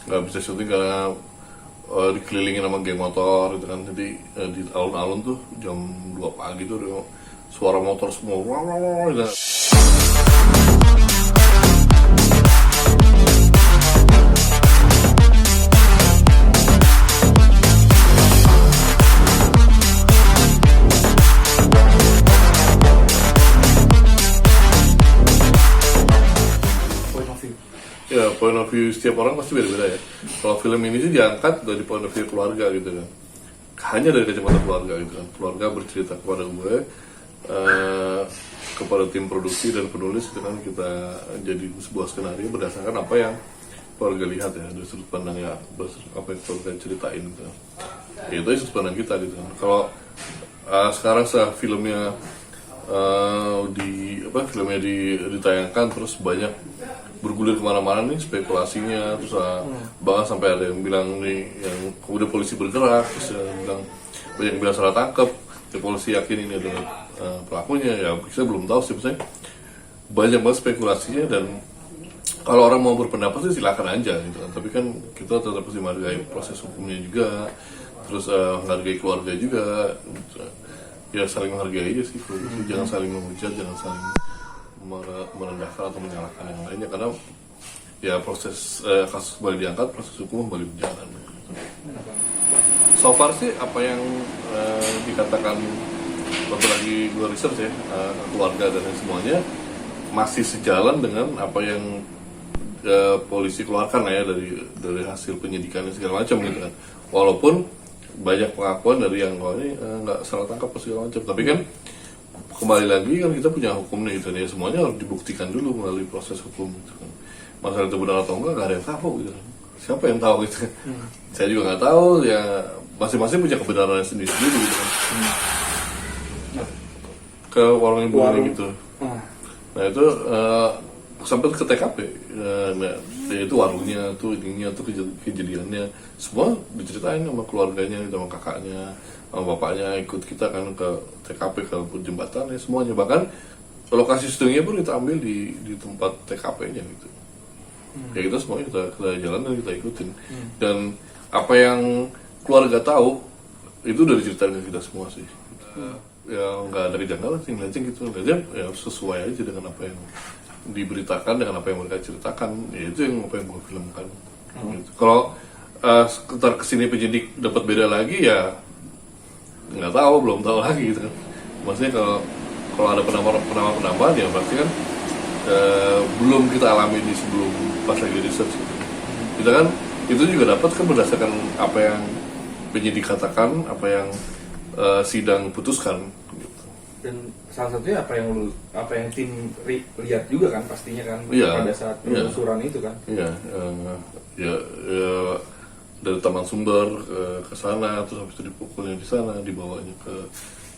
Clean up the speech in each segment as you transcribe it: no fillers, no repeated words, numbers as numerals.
nggak bisa syuting karena dikelilingin sama geng motor gitu kan. Jadi di alun-alun tuh jam 2 pagi tuh suara motor semua gitu. Ya, point of view setiap orang pasti beda-beda ya. Kalau film ini sih diangkat dari point of view keluarga gitu kan. Hanya dari kacamata keluarga gitu kan. Keluarga bercerita kepada gue, kepada tim produksi dan penulis gitu kan. Kita jadi sebuah skenario berdasarkan apa yang keluarga lihat ya, dari sudut pandang ya, apa yang keluarga ceritain gitu kan. Ya, itu sudut pandang kita gitu kan. Kalau sekarang filmnya filmnya ditayangkan terus banyak bergulir kemana-mana nih spekulasinya, terus bahkan sampai ada yang bilang nih yang udah polisi bergerak, terus bilang banyak yang bilang salah tangkap, ya polisi yakin ini adalah pelakunya. Ya kita belum tahu sih, maksudnya banyak banget spekulasinya, dan kalau orang mau berpendapat sih silakan aja gitu kan. Tapi kan kita tetap mesti menghargai proses hukumnya juga, terus menghargai keluarga juga gitu. Ya saling menghargai aja sih, jangan saling menghujat, jangan saling merendahkan atau menyalahkan yang lainnya, karena ya proses kasus kembali diangkat, proses hukum kembali berjalan. So far sih apa yang dikatakan waktu lagi gue research ya, keluarga dan semuanya masih sejalan dengan apa yang polisi keluarkan ya dari hasil penyidikan segala macam gitu kan. Walaupun banyak pengakuan dari yang ini nggak salah tangkap segala macam, tapi kan kembali lagi kan kita punya hukumnya gitu ya, semuanya harus dibuktikan dulu melalui proses hukum gitu kan. Masalah itu benar atau enggak, nggak ada yang tahu gitu kan. Siapa yang tahu gitu kan? Saya juga nggak tahu ya, masing-masing punya kebenarannya sendiri-sendiri gitu kan. Ke warung ibu ini gitu. Nah itu sampai ke TKP, ya itu warungnya tuh, ininya tuh kejadiannya semua diceritain sama keluarganya, sama kakaknya, sama bapaknya, ikut kita kan ke TKP, ke jembatan ya semuanya, bahkan lokasi syutingnya pun kita ambil di tempat TKP-nya gitu. Ya kita semuanya kita jalan dan kita ikutin, dan apa yang keluarga tahu itu udah diceritain ke kita semua sih. Ya nggak ada kejanggalan sih, ngeliatnya gitu aja ya, sesuai aja dengan apa yang diberitakan, dengan apa yang mereka ceritakan, ya itu yang apa yang gue filmkan. Gitu. Kalau sekitar kesini penyidik dapat beda lagi ya nggak tahu, belum tahu lagi gitu kan. Maksudnya kalau ada penambahan ya berarti kan belum kita alami di sebelum pas lagi research gitu. Kita kan itu juga dapat kan berdasarkan apa yang penyidik katakan, apa yang sidang putuskan gitu. Dan salah satunya apa yang tim lihat juga kan pastinya kan, pada saat penelusuran itu kan. Iya, ya dari Taman Sumber ke sana, terus habis itu dipukulnya di sana, dibawanya ke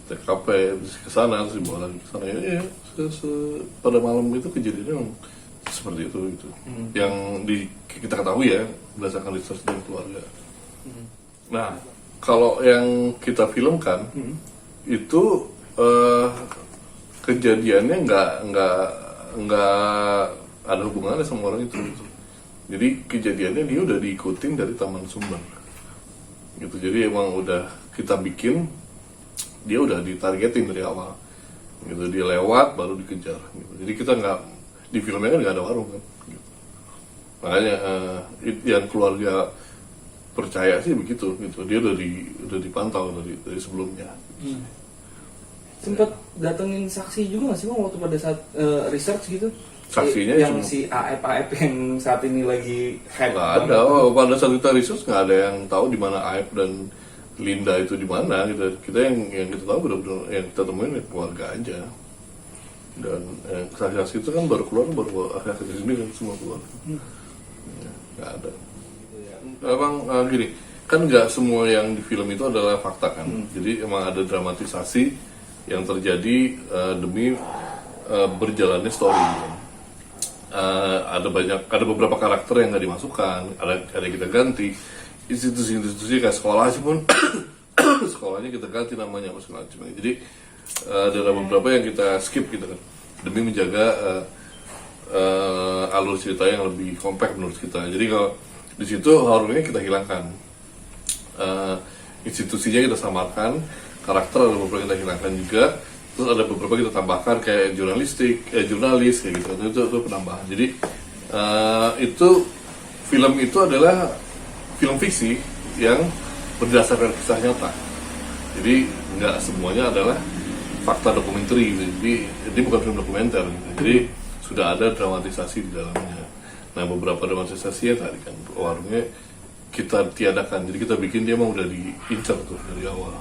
TKP, terus ke sana, terus dibawa lagi ke sana. Ya, pada malam itu kejadiannya seperti itu gitu. Yang kita ketahui ya berdasarkan research dari keluarga. Nah, kalau yang kita filmkan itu kejadiannya nggak ada hubungannya sama orang itu gitu. Jadi kejadiannya dia udah diikutin dari Taman Sumber gitu. Jadi emang udah kita bikin, dia udah ditargetin dari awal gitu, dia lewat baru dikejar gitu. Jadi kita nggak, di filmnya kan nggak ada warung kan gitu. Makanya yang keluarga percaya sih begitu gitu, dia udah dipantau dari sebelumnya. Sempat datengin saksi juga nggak sih waktu pada saat research gitu? Saksinya yang si AF yang saat ini lagi hype. Nggak ada. Pada saat kita research nggak ada yang tahu di mana AF dan Linda itu di mana gitu. Kita yang kita tahu benar-benar yang kita temuin ya keluarga aja. Dan saksi-saksi itu kan baru saksi sendiri kan semua keluar. Nggak ada. Emang gini, kan nggak semua yang di film itu adalah fakta kan. Jadi emang ada dramatisasi yang terjadi demi berjalannya story gitu. Ada beberapa karakter yang nggak dimasukkan, ada yang kita ganti, institusi kayak sekolah sih pun sekolahnya kita ganti namanya apa segala macam. Jadi ada beberapa yang kita skip gitu kan, demi menjaga alur cerita yang lebih kompak menurut kita. Jadi kalau Di situ horornya kita hilangkan, institusinya kita samarkan, karakter ada beberapa kita hilangkan juga, terus ada beberapa kita tambahkan kayak jurnalis kayak gitu. Itu penambahan. Jadi itu film itu adalah film fiksi yang berdasarkan kisah nyata. Jadi nggak semuanya adalah fakta dokumenter gitu. Jadi bukan film dokumenter gitu. Jadi sudah ada dramatisasi di dalamnya. Nah, beberapa dramatisasi tadi kan warungnya kita tiadakan. Jadi kita bikin dia emang udah diincar tuh dari awal.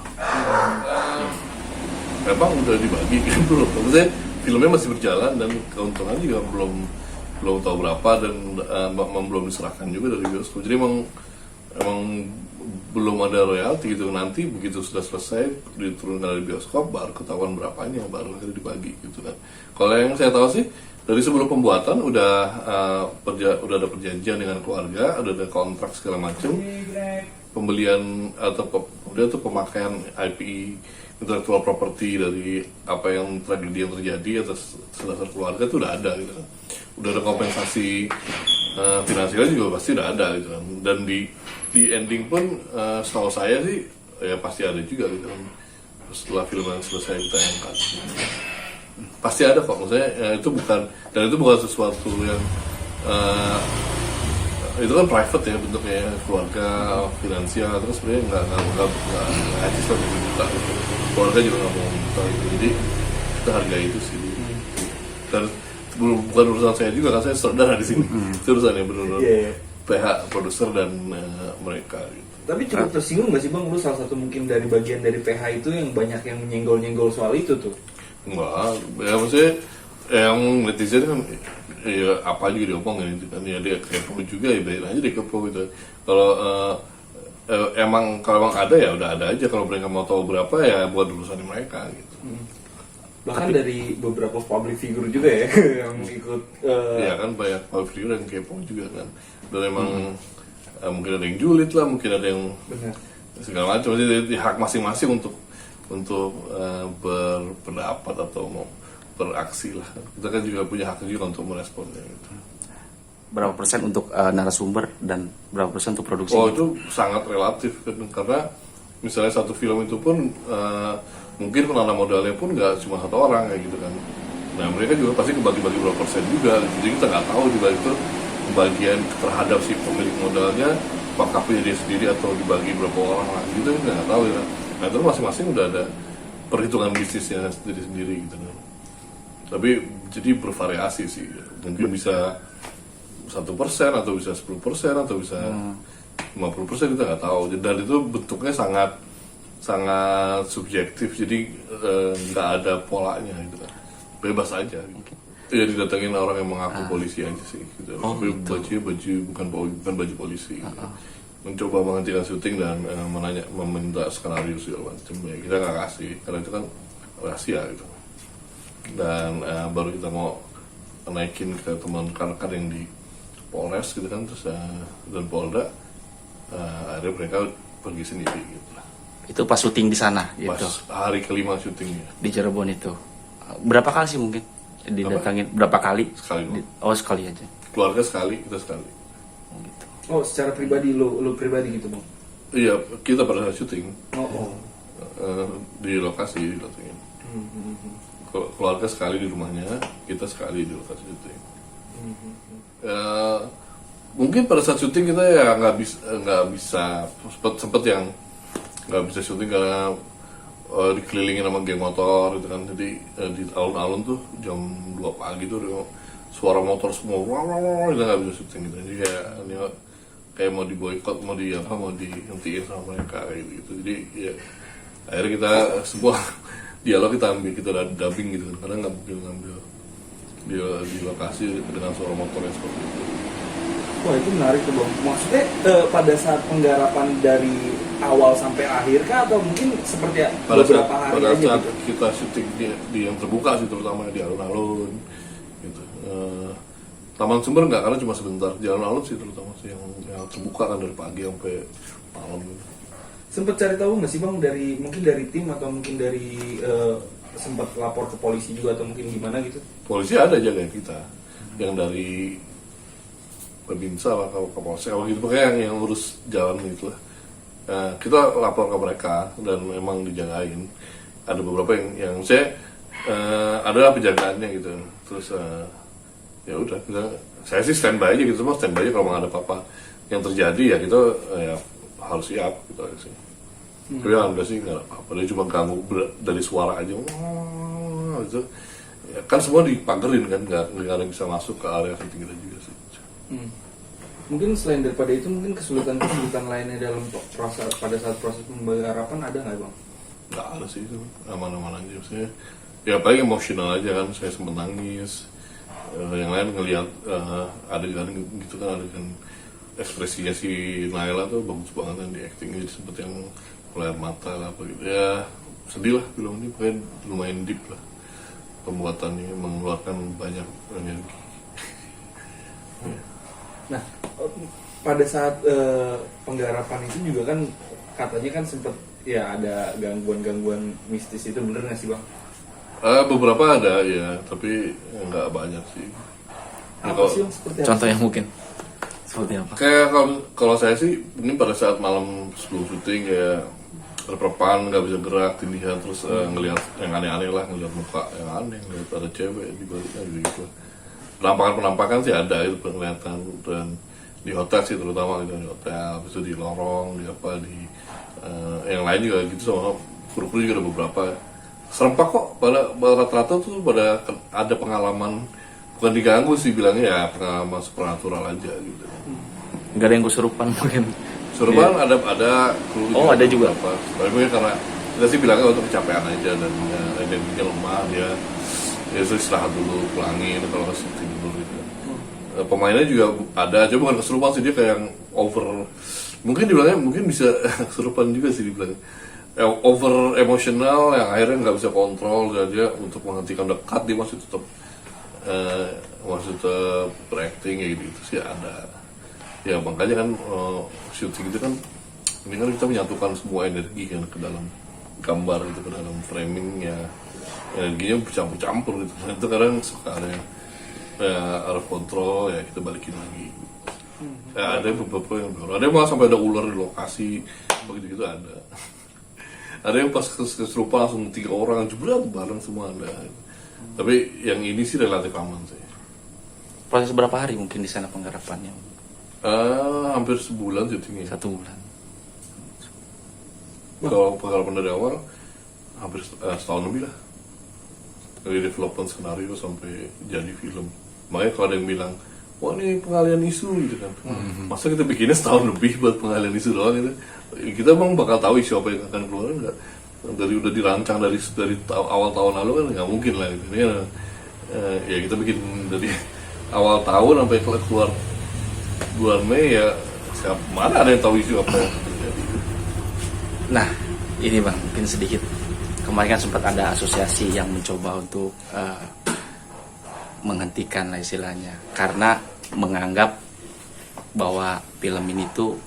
Memang udah dibagi kan belum. Maksudnya filmnya masih berjalan dan keuntungan juga belum tahu berapa dan belum diserahkan juga dari bioskop. Jadi emang belum ada royalti gitu. Nanti begitu sudah selesai diturunkan dari bioskop baru ketahuan berapanya, baru akhirnya dibagi gitu kan. Kalau yang saya tahu sih dari sebelum pembuatan udah ada perjanjian dengan keluarga, udah ada kontrak segala macam, pembelian atau kemudian tuh pemakaian IP intellectual property dari apa yang tragedi yang terjadi atas dasar keluarga itu udah ada gitu kan. Udah ada kompensasi finansial juga pasti udah ada gitu kan. Dan di ending pun setahu saya sih ya pasti ada juga gitu kan. Setelah film yang selesai ditayangkan pasti ada kok, maksudnya itu bukan sesuatu yang itu kan private ya bentuknya, keluarga, finansial, terus sebenarnya nggak ajis lah diminta gitu. Keluarga juga nggak mau minta gitu. Jadi kita hargai itu sih. Dan bukan urusan saya juga kan, saya saudara di sini. Itu urusannya benar-benar PH produser dan mereka gitu. Tapi cukup tersinggung nggak sih Bang, lu salah satu mungkin dari bagian dari PH itu yang banyak yang menyenggol-nyenggol soal itu tuh? Enggak, ya maksudnya yang netizen kan ya apa juga diomongin gitu kan, ya dia kepo juga ya biarin aja dia kepo gitu. Kalau emang ada ya udah ada aja, kalau mereka mau tahu berapa ya buat urusan mereka gitu. Bahkan dari beberapa public figure juga ya yang ikut ya kan banyak public figure yang kepo juga kan, dan emang mungkin ada yang julid lah, mungkin ada yang benar segala macam, jadi hak masing-masing untuk berpendapat atau mau beraksi lah. Kita kan juga punya hak juga untuk meresponnya gitu. Berapa persen untuk narasumber dan berapa persen untuk produksi? Oh itu sangat relatif kan, karena misalnya satu film itu pun mungkin penanam modalnya pun nggak cuma satu orang kayak gitu kan. Nah mereka juga pasti kebagi-bagi berapa persen juga. Jadi kita nggak tahu juga itu pembagian terhadap si pemilik modalnya apakah punya dia sendiri atau dibagi berapa orang lagi gitu, kita nggak tahu ya. Nah itu masing-masing udah ada perhitungan bisnisnya sendiri-sendiri gitu kan. Tapi jadi bervariasi sih, mungkin bisa 1% atau bisa 10% atau bisa 50%, kita nggak tahu. Dan itu bentuknya sangat subjektif, jadi nggak ada polanya gitu kan, bebas aja gitu. Ya didatengin orang yang mengaku polisi aja sih gitu. Tapi gitu. bukan baju polisi gitu. Mencoba menghentikan syuting dan meminta skenario segala macam ya kita nggak kasih karena itu kan rahasia gitu. Dan baru kita mau naikin ke teman rekan yang di Polres gitu kan, terus dan Polda akhirnya mereka pergi sendiri gitu. Itu pas syuting di sana pas gitu. hari kelima syutingnya Di Cirebon itu berapa kali sih mungkin didatangin? Berapa kali? Sekali Sekali aja. keluarga sekali, kita sekali Gitu. Oh secara pribadi lu pribadi gitu Bang? iya kita pada saat syuting di lokasi didatengin. Keluarga sekali di rumahnya, kita sekali di lokasi syuting. Mungkin pada saat syuting kita ya nggak bisa sempet yang nggak bisa syuting karena dikelilingin sama geng motor gitu kan. Jadi di alun-alun tuh jam 2 pagi tuh suara motor semua kita nggak bisa syuting gitu. Jadi kayak mau diboikot, mau dihentiin sama mereka gitu. Jadi ya akhirnya kita semua dialog kita ambil, kita udah dubbing gitu kan, karena nggak mungkin ngambil di lokasi dengan suara motor yang seperti itu. Wah itu menarik tuh Bang. Maksudnya pada saat penggarapan dari awal sampai akhir kah, atau mungkin seperti beberapa hari pada aja saat gitu? kita syuting di yang terbuka sih, terutama di alun-alun gitu. Taman Sumber nggak, karena cuma sebentar. Di alun-alun sih terutama sih yang terbuka kan dari pagi sampai malam gitu. Sempet cari tahu nggak sih Bang, mungkin dari tim atau mungkin dari sempat lapor ke polisi juga atau mungkin gimana gitu? Polisi ada jaga kita yang dari Babinsa lah, Kapolsek apa gitu, pokoknya yang urus jalan gitu lah. Kita lapor ke mereka dan memang dijagain. Ada beberapa yang saya ada penjagaannya gitu. Terus ya udah, saya sih standby aja gitu, semua standby aja kalau nggak ada apa-apa yang terjadi ya kita ya harus siap gitu aja sih. Tapi alhamdulillah sih nggak ada apa-apa, dia cuma ganggu dari suara aja, gitu. Ya, kan semua dipagerin kan, nggak ada yang bisa masuk ke area syuting kita juga sih. Mungkin selain daripada itu, mungkin kesulitan lainnya dalam proses pada saat proses penggarapan ada nggak bang? Nggak ada sih, itu aman-aman aja maksudnya. Ya paling emosional aja kan, saya sempat nangis. Yang lain ngelihat adegan gitu kan, adegan ekspresinya si Naila tuh bagus banget kan di acting, jadi sempet yang keluar mata lah apa gitu. Ya sedih lah film ini, pokoknya lumayan deep lah pembuatannya, mengeluarkan banyak energi. Nah, pada saat penggarapan itu juga kan katanya kan sempet ya ada gangguan-gangguan mistis, itu bener nggak sih bang? Beberapa ada ya, tapi nggak banyak sih. Apa sih yang seperti apa? Contohnya mungkin seperti apa? Kayak kalau saya sih, ini pada saat malam sebelum syuting kayak terperpan, nggak bisa gerak, tindihan, terus ngelihat yang aneh-aneh lah, ngelihat muka yang aneh, ngelihat ada cewek di baliknya gitu. Penampakan sih ada, itu penglihatan, dan di hotel sih terutama gitu, di hotel, habis itu di lorong, di apa, di yang lain juga gitu, sama kru-kru juga ada beberapa. Serempak kok, pada rata-rata tuh pada ada pengalaman, bukan diganggu sih bilangnya, ya pengalaman supernatural aja gitu. Nggak ada yang kesurupan mungkin. Surupan ada kru ada juga. beberapa. Tapi mungkin karena kita sih bilangnya untuk kecapean aja, dan energinya lemah, dia istirahat dulu, pulangin kalau nggak syuting dulu gitu. Pemainnya juga ada, cuma bukan kesurupan sih, dia kayak yang over, mungkin dibilangnya mungkin bisa kesurupan juga sih dibilangnya, over emosional yang akhirnya nggak bisa kontrol, dan dia untuk menghentikan dekat dia masih tetap berakting ya gitu sih ada. Ya makanya kan syuting itu kan, ini kan kita menyatukan semua energi kan ke dalam gambar gitu, ke dalam framingnya, energinya bercampur-campur gitu. Itu kadang suka ada yang out of control, ya kita balikin lagi. Ada beberapa yang baru, ada yang malah sampai ada ular di lokasi, begitu gitu ada. Ada yang pas kesurupan langsung 3 orang jebret bareng semua ada. Tapi yang ini sih relatif aman sih. Proses berapa hari mungkin di sana penggarapannya? Hampir sebulan syutingnya. 1 bulan. Kalau penggarapan dari awal hampir setahun lebih lah, dari development skenario sampai jadi film. Makanya kalau ada yang bilang, wah ini pengalian isu gitu kan, masa kita bikinnya setahun lebih buat pengalian isu doang gitu. Kita emang bakal tahu isu apa yang akan keluar enggak? Dari udah dirancang dari awal tahun lalu kan nggak mungkin lah gitu. Ini ya kita bikin dari awal tahun sampai keluar bulan Mei, ya mana ada yang tahu isu apa yang terjadi. Nah, ini bang, mungkin sedikit. Kemarin kan sempat ada asosiasi yang mencoba untuk menghentikan lah istilahnya, karena menganggap bahwa film ini tuh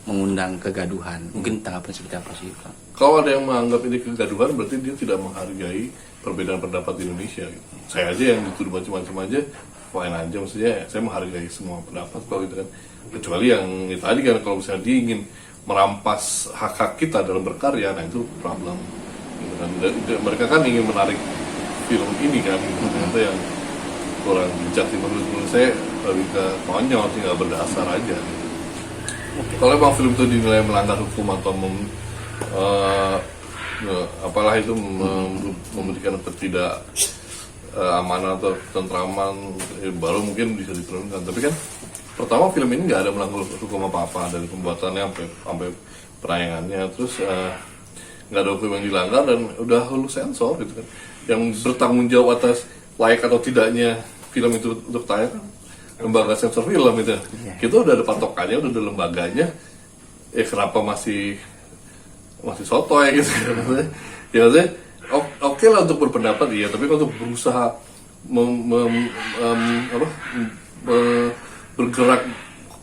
mengundang kegaduhan. Mungkin tanggapan seperti apa sih Pak? Kalau ada yang menganggap ini kegaduhan, berarti dia tidak menghargai perbedaan pendapat di Indonesia gitu. Saya aja yang dituduh macam-macam aja, fine aja, maksudnya saya menghargai semua pendapat kalau gitu kan. Kecuali yang itu tadi kan, kalau misalnya dia ingin merampas hak-hak kita dalam berkarya, nah itu problem gitu kan. Mereka kan ingin menarik film ini kan, ternyata yang kurang bijak sih menurut saya, lebih ke konyol sih, nggak berdasar aja gitu. Kalau emang film itu dinilai melanggar hukum atau apalah itu, memberikan ketidak amanan atau tentraman, baru mungkin bisa diturunkan. Tapi kan pertama film ini nggak ada melanggar hukum apa-apa, dari pembuatannya sampai penayangannya, terus nggak ada hukum yang dilanggar, dan udah lu sensor gitu kan. Yang bertanggung jawab atas layak atau tidaknya film itu untuk tayang kan lembaga sensor film itu. Kita udah ada patokannya, udah ada lembaganya. Kenapa masih sotoy gitu? Ya maksudnya oke lah untuk berpendapat, iya, tapi kalau untuk berusaha bergerak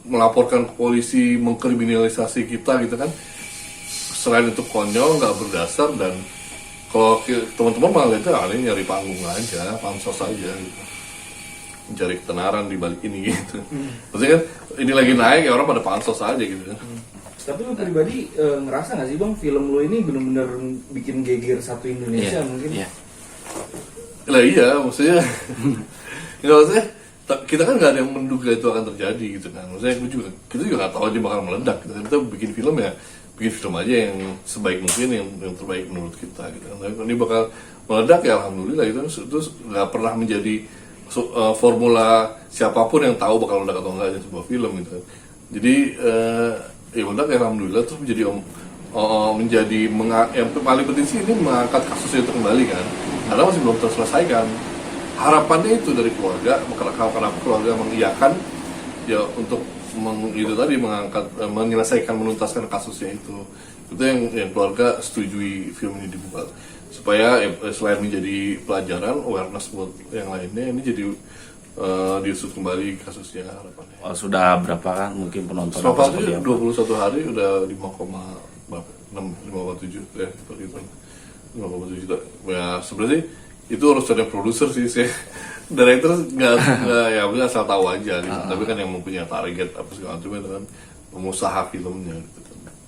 melaporkan ke polisi, mengkriminalisasi kita gitu kan, selain itu konyol, nggak berdasar, dan kalau teman-teman malah lihatnya ini nyari panggung aja, pansos aja gitu. mencari ketenaran di balik ini gitu. Maksudnya kan ini lagi naik ya orang pada pansos aja gitu kan. Tapi lu pribadi ngerasa nggak sih bang film lu ini bener-bener bikin geger satu Indonesia mungkin? Iya. Lah iya, maksudnya nggak maksudnya kita kan nggak ada yang menduga itu akan terjadi gitu kan. Maksudnya kita juga nggak tahu dia bakal meledak. Gitu. Kita bikin film ya, bikin film aja yang sebaik mungkin, yang terbaik menurut kita gitu kan. Tapi ini bakal meledak ya alhamdulillah itu nggak pernah menjadi formula siapapun yang tahu bakal meledak atau enggak sebuah film gitu kan. Jadi ya meledak ya alhamdulillah terus menjadi yang paling penting sih ini mengangkat kasusnya itu kembali kan. Karena masih belum terselesaikan. Harapannya itu dari keluarga, karena keluarga mengiyakan ya untuk mengangkat, menyelesaikan, menuntaskan kasusnya itu yang keluarga setujui film ini dibuat supaya selain menjadi pelajaran awareness buat yang lainnya ini jadi diusut kembali kasusnya harapannya. Oh, sudah berapa kan mungkin penonton? Selama 21 hari udah 5,7 ya seperti itu. 5,7 juta. Ya sebenarnya itu urusannya produser sih, director nggak ya udah asal tahu aja gitu. Tapi kan yang mempunyai target apa segala macam itu kan pengusaha filmnya gitu.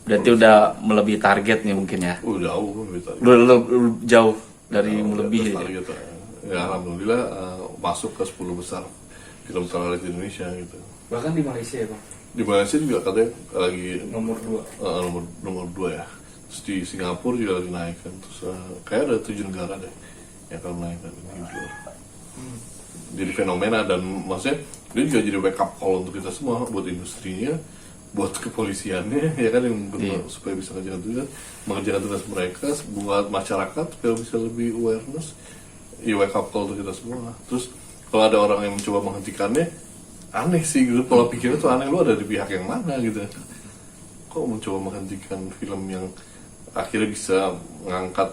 Berarti udah melebihi target nih mungkin ya? Udah jauh lebih target. Udah jauh dari melebihi. Target, ya alhamdulillah masuk ke 10 besar film terlaris di Indonesia gitu. Bahkan di Malaysia ya bang? Di Malaysia juga katanya lagi nomor 2. nomor 2 ya. Terus di Singapura juga lagi naik kan. Terus kayak ada 7 negara deh yang akan naik kan gitu. Jadi fenomena dan maksudnya dia juga jadi wake up call untuk kita semua, buat industrinya, buat kepolisiannya ya kan yang supaya bisa mengerjakan tugas mereka, buat masyarakat supaya bisa lebih awareness, ya wake up call untuk kita semua. Terus kalau ada orang yang mencoba menghentikannya, aneh sih gitu. Kalau pikirnya tuh aneh, lu ada di pihak yang mana gitu. Kok mencoba menghentikan film yang akhirnya bisa mengangkat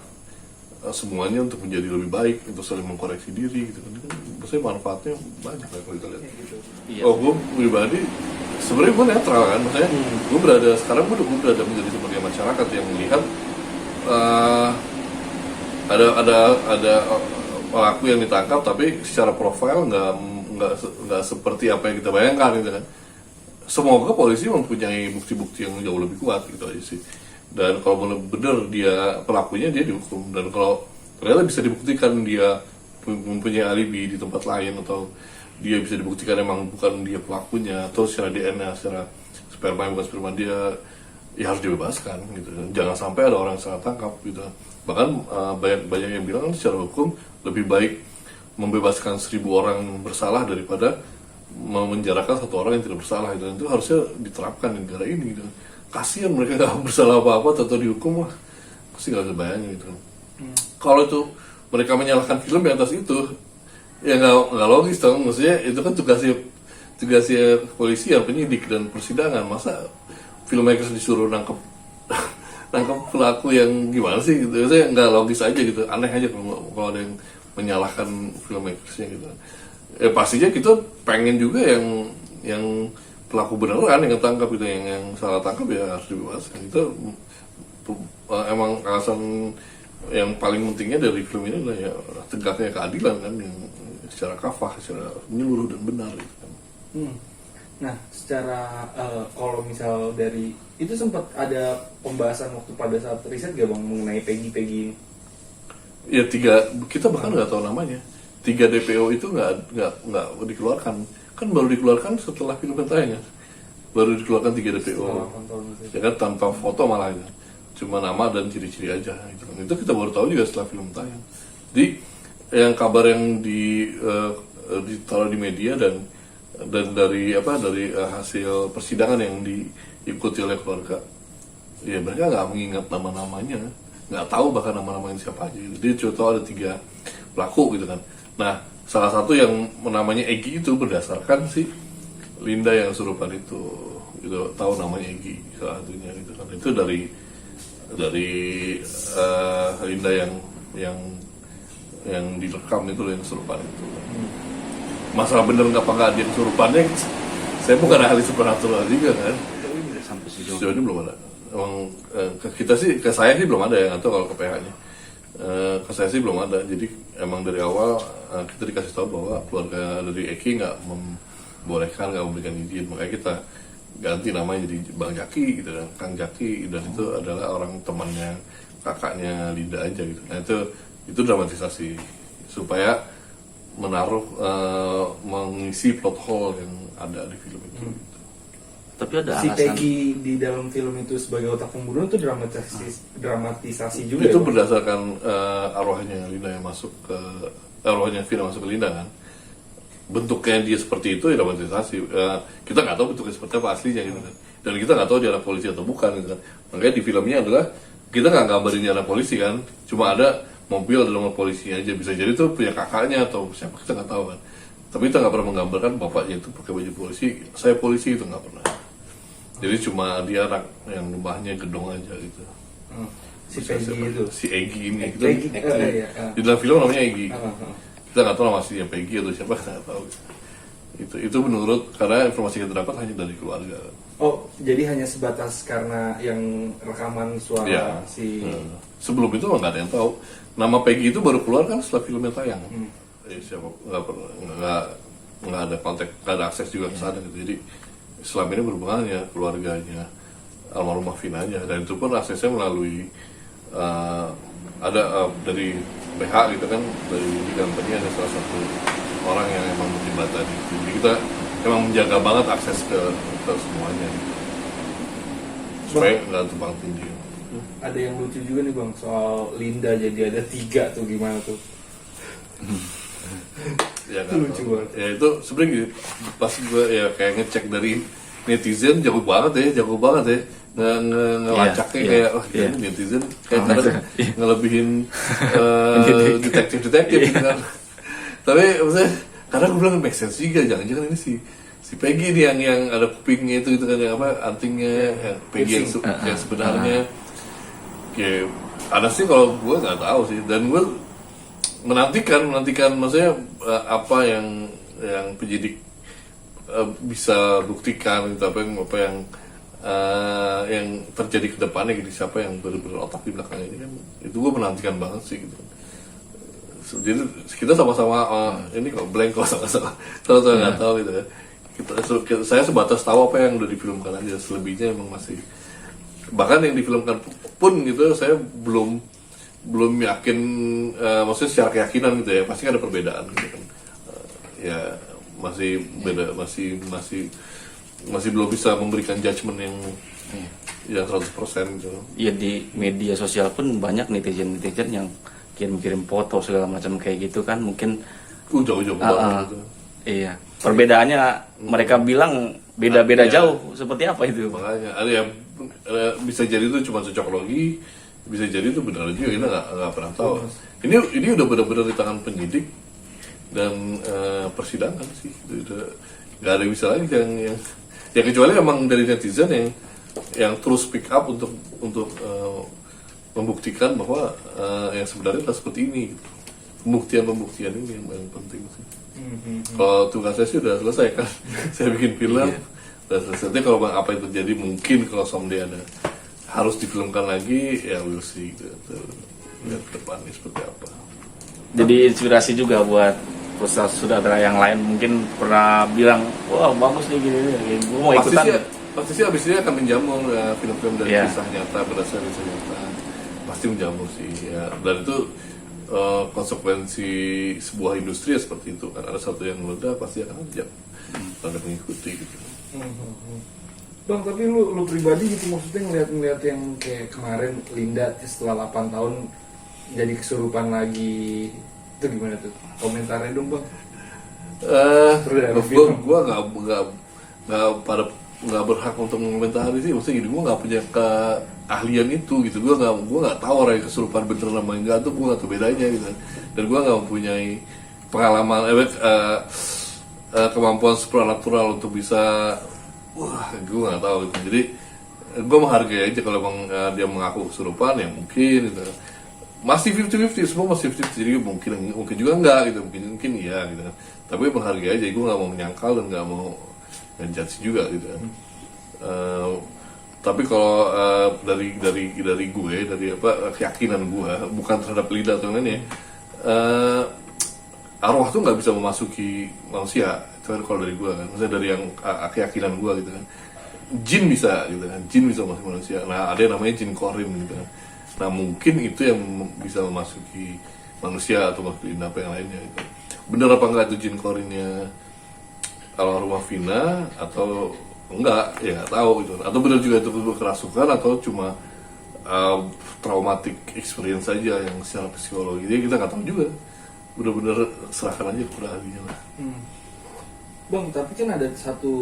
semuanya untuk menjadi lebih baik, untuk saling mengkoreksi diri gitu kan. Maksudnya manfaatnya banyak lah kalau kita lihat. Iya. Oh, gue pribadi sebenarnya gue netral kan, maksudnya gue berada menjadi sebagai masyarakat yang melihat ada pelaku yang ditangkap tapi secara profil nggak seperti apa yang kita bayangkan gitu kan. Semoga polisi mempunyai bukti-bukti yang jauh lebih kuat gitu aja sih. Dan kalau benar dia pelakunya, dia dihukum. Dan kalau ternyata bisa dibuktikan dia mempunyai alibi di tempat lain, atau dia bisa dibuktikan emang bukan dia pelakunya, atau secara DNA, secara sperma bukan sperma dia, ya harus dibebaskan gitu. Jangan sampai ada orang yang salah tangkap gitu. Bahkan banyak yang bilang secara hukum lebih baik membebaskan 1.000 orang bersalah daripada memenjarakan 1 orang yang tidak bersalah. Dan itu harusnya diterapkan di negara ini gitu. Kasihan mereka nggak bersalah apa-apa atau dihukum, pasti nggak bisa bayangin gitu. Kalau itu mereka menyalahkan film di atas itu, ya nggak logis dong. Maksudnya itu kan tugasnya kepolisian, penyidik dan persidangan. Masa filmmakers disuruh nangkep pelaku yang gimana sih gitu? Maksudnya nggak logis aja gitu. Aneh aja kalau ada yang menyalahkan filmmakersnya gitu. Ya pastinya kita pengen juga yang pelaku beneran yang ketangkap gitu, yang salah tangkap ya harus dibebaskan. Itu emang alasan yang paling pentingnya dari film ini adalah ya tegaknya keadilan kan, yang secara kafah, secara menyeluruh dan benar gitu kan. Nah, secara kalau misal dari itu sempat ada pembahasan waktu pada saat riset gak bang mengenai Peggy ini? Ya kita bahkan nggak tahu namanya. 3 DPO itu nggak dikeluarkan. Kan baru dikeluarkan setelah film tayang ya. Baru dikeluarkan 3 DPO. Ya kan tanpa foto malah ya. Cuma nama dan ciri-ciri aja gitu kan. Itu kita baru tahu juga setelah film tayang. Jadi yang kabar yang ditaruh di media dan dari hasil persidangan yang diikuti oleh keluarga, ya mereka nggak mengingat nama-namanya, nggak tahu bahkan nama-namanya siapa aja. Jadi cuma tahu ada 3 pelaku gitu kan. Nah, salah satu yang namanya Egy itu berdasarkan si Linda yang kesurupan itu, gitu, tahu namanya Egy salah satunya gitu kan. Itu dari Linda yang direkam itu yang kesurupan itu. Masalah bener nggak dia kesurupannya, saya bukan ahli supernatural juga kan. Sampai sejauh ini belum ada. Emang ke kita sih, ke saya sih belum ada yang atau kalau ke PH-nya. Ke saya sih belum ada. Jadi emang dari awal kita dikasih tahu bahwa keluarga dari Eki nggak membolehkan, nggak memberikan izin, makanya kita ganti namanya jadi Bang Jaki gitu kan, Kang Jaki, dan itu adalah orang temannya kakaknya Linda aja gitu. Nah itu dramatisasi supaya menaruh mengisi plot hole yang ada di film itu. Tapi ada Si alasan. Peggy di dalam film itu sebagai otak pembunuh itu dramatisasi juga Itu ya, Bang? berdasarkan arwahnya Linda yang masuk ke arwahnya Vina masuk ke Linda kan. Bentuknya dia seperti itu ya dramatisasi. Kita nggak tahu bentuknya seperti apa aslinya gitu kan. Dan kita nggak tahu dia anak polisi atau bukan gitu kan. Makanya di filmnya adalah kita nggak gambarin dia anak polisi kan. Cuma ada mobil dalam polisi aja, bisa jadi itu punya kakaknya atau siapa, kita nggak tahu kan. Tapi kita nggak pernah menggambarkan bapaknya itu pakai baju polisi, saya polisi, itu nggak pernah. Jadi cuma dia anak yang rumahnya gedong aja gitu. Si Peggy itu. Si Egi ini gitu. Peggy, iya. Di dalam film namanya Egi. Ah. Kita nggak tahu nama aslinya Peggy atau siapa, kita nggak tahu. Itu menurut, karena informasi kita dapat hanya dari keluarga. Oh, jadi hanya sebatas karena yang rekaman suara Ya. si Sebelum itu nggak ada yang tahu. Nama Peggy itu baru keluar kan setelah filmnya tayang. Siapa nggak ada kontak, nggak ada akses juga ke sana gitu. Jadi selama ini berhubungannya keluarganya almarhumah Vina aja, dan itu pun aksesnya melalui ada dari PH gitu kan, dari di company ada salah satu orang yang emang terlibat tadi. Jadi kita emang menjaga banget akses ke semuanya gitu. Supaya nggak tumpang tindih. ada yang lucu juga nih Bang soal Linda, jadi ada 3 tuh, gimana tuh? Ya, Itu lucu banget. Ya itu sebenarnya gitu, pas gue ya kayak ngecek dari netizen jago banget ya ngelacaknya Iya, kayak iya. ini netizen kayak kadang ngelebihin detektif gitu kan. Tapi maksudnya kadang gue bilang make sense juga, jangan-jangan ini si Peggy nih yang ada kupingnya itu gitu kan, yang apa antingnya yang Peggy yang sebenarnya. Ya ada sih, kalau gue nggak tahu sih, dan gue menantikan maksudnya apa yang penyidik bisa buktikan gitu, apa yang terjadi ke depannya gitu, siapa yang benar-benar otak di belakang ini kan, itu gue menantikan banget sih gitu. Jadi kita sama-sama ini kok blank kalau sama-sama nggak tahu gitu kan. Saya sebatas tahu apa yang udah difilmkan aja, selebihnya emang masih, bahkan yang difilmkan pun gitu saya belum yakin, maksudnya secara keyakinan gitu ya, pasti ada perbedaan gitu kan. Ya masih beda, masih belum bisa memberikan judgement yang 100% gitu. Ya di media sosial pun banyak netizen yang kirim foto segala macam kayak gitu kan, mungkin Jauh-jauh banget gitu. iya, perbedaannya mereka bilang beda-beda jauh, seperti apa itu? Makanya ada yang bisa jadi itu cuma cocok logi, bisa jadi itu benar juga, kita nggak pernah tahu. Ini udah benar-benar di tangan penyidik dan persidangan sih, udah nggak ada yang bisa lagi yang ya, kecuali emang dari netizen yang terus speak up untuk membuktikan bahwa yang sebenarnya adalah seperti ini. Pembuktian ini yang paling penting sih. Kalau tugas saya sih udah selesai kan, saya bikin film udah selesai. Nanti kalau apa yang terjadi, mungkin kalau someday ada harus difilmkan lagi, ya we'll see gitu. Lihat ke depannya seperti apa. Jadi inspirasi juga buat saudara yang lain, mungkin pernah bilang, wah bagus nih gini, gue mau ikutan. Pasti sih abis ini akan menjamur film-film dari Yeah. kisah nyata, berdasarkan kisah nyata, pasti menjamur sih ya. Dan itu konsekuensi sebuah industri ya seperti itu kan, ada satu yang meledak pasti akan pada mengikuti gitu. Bang, tapi lu pribadi gitu, maksudnya ngeliat yang kayak kemarin Linda setelah 8 tahun jadi kesurupan lagi, itu gimana tuh? Komentarnya dong Bang. Gue nggak berhak untuk mengomentari sih, maksudnya gini, gue nggak punya keahlian itu gitu, gue nggak tahu orang yang kesurupan bener nama enggak tuh, gue nggak tahu bedanya gitu, dan gue nggak mempunyai pengalaman kemampuan supranatural untuk bisa, wah gue nggak tahu gitu. Jadi gue menghargai aja kalau emang dia mengaku kesurupan, ya mungkin gitu. Masih 50-50, semua masih 50-50, jadi mungkin juga enggak gitu, mungkin iya gitu kan. Tapi menghargai aja, gue nggak mau menyangkal dan nggak mau ngejudge juga gitu kan. Tapi kalau dari gue, dari apa keyakinan gue, bukan terhadap Linda atau lainnya, arwah tuh nggak bisa memasuki manusia. Itu kan kalau dari gue kan, maksudnya dari yang keyakinan gue gitu kan. Jin bisa gitu kan, jin bisa masuk manusia. Nah ada yang namanya jin korin gitu kan. Nah mungkin itu yang bisa memasuki manusia atau masukin apa yang lainnya gitu. Bener apa enggak itu jin korinnya almarhumah Vina atau enggak, ya nggak tahu gitu. Atau bener juga itu kerasukan atau cuma traumatic experience saja yang secara psikologi. Jadi kita nggak tahu juga. Bener-bener serahkan aja kepada ahlinya lah. Bang, tapi kan ada satu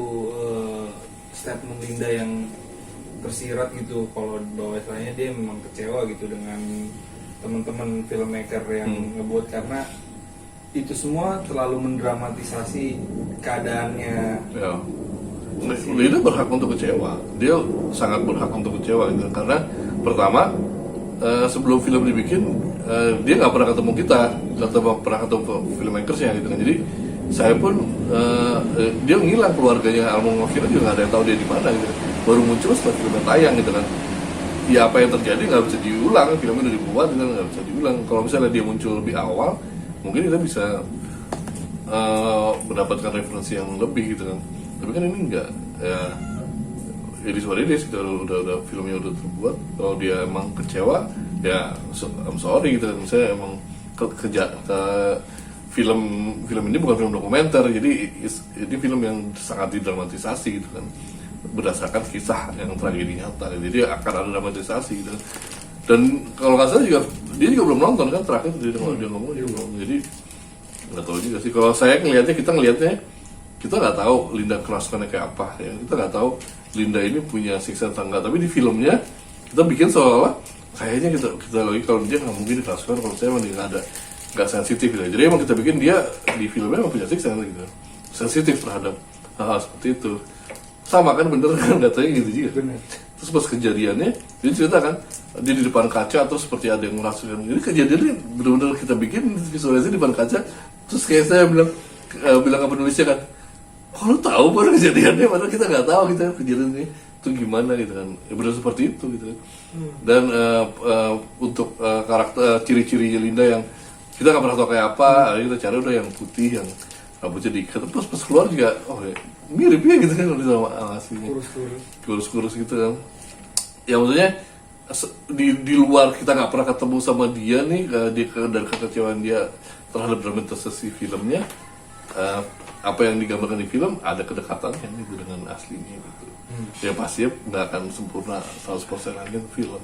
statement Linda yang tersirat gitu, kalau bahwasanya dia memang kecewa gitu dengan teman-teman filmmaker yang ngebuat, karena itu semua terlalu mendramatisasi keadaannya. Ya. Linda berhak untuk kecewa. Dia sangat berhak untuk kecewa gitu. Karena pertama sebelum film dibikin dia nggak pernah ketemu kita, nggak pernah ketemu filmmakersnya gitu kan. Jadi saya pun dia ngilang, keluarganya almarhumah Vina juga nggak ada yang tahu dia di mana gitu. Baru muncul setelah filmnya tayang gitu kan. Ya apa yang terjadi nggak bisa diulang, filmnya udah dibuat gitu, nggak bisa diulang. Kalau misalnya dia muncul lebih awal, mungkin kita bisa mendapatkan referensi yang lebih gitu kan. Tapi kan ini enggak, ya ini seperti ini udah filmnya udah terbuat. Kalau dia emang kecewa, ya I'm sorry gitu kan. Misalnya emang film ini bukan film dokumenter, jadi ini film yang sangat didramatisasi gitu kan, berdasarkan kisah yang tragedi nyata. Jadi akan ada dramatisasi gitu. Dan kalau nggak salah juga dia juga belum nonton kan terakhir dia ngomong dia belum. Jadi nggak tahu juga sih. Kalau saya ngelihatnya kita nggak tahu Linda kerasukannya kayak apa ya. Kita nggak tahu Linda ini punya siksa atau enggak. Tapi di filmnya kita bikin seolah-olah kayaknya kita lagi kalau dia nggak mungkin kerasukan, kalau saya emang dia nggak sensitif gitu. Jadi emang kita bikin dia di filmnya emang punya siksa gitu, sensitif terhadap hal-hal seperti itu. Sama kan, bener kan datanya gitu juga. Bener. Terus pas kejadiannya dia cerita kan dia di depan kaca atau seperti ada yang merasukan. Jadi kejadiannya benar-benar kita bikin visualisasi di depan kaca. Terus kayak saya bilang ke penulisnya kan, kok lu tahu baru kejadiannya, padahal kita nggak tahu kita kejadiannya itu gimana gitu kan. Ya benar seperti itu gitu kan. Dan untuk karakter ciri-cirinya Linda yang kita nggak pernah tahu kayak apa, kita cari udah yang putih, yang rambutnya diikat. Terus pas keluar juga, oh ya mirip ya gitu kan sama aslinya. Kurus-kurus gitu kan. Ya maksudnya di luar kita nggak pernah ketemu sama dia nih, dari kekecewaan dia terhadap dramatisasi filmnya, apa yang digambarkan di film ada kedekatannya gitu dengan aslinya gitu. Ya pasti nggak akan sempurna 100% lagi film.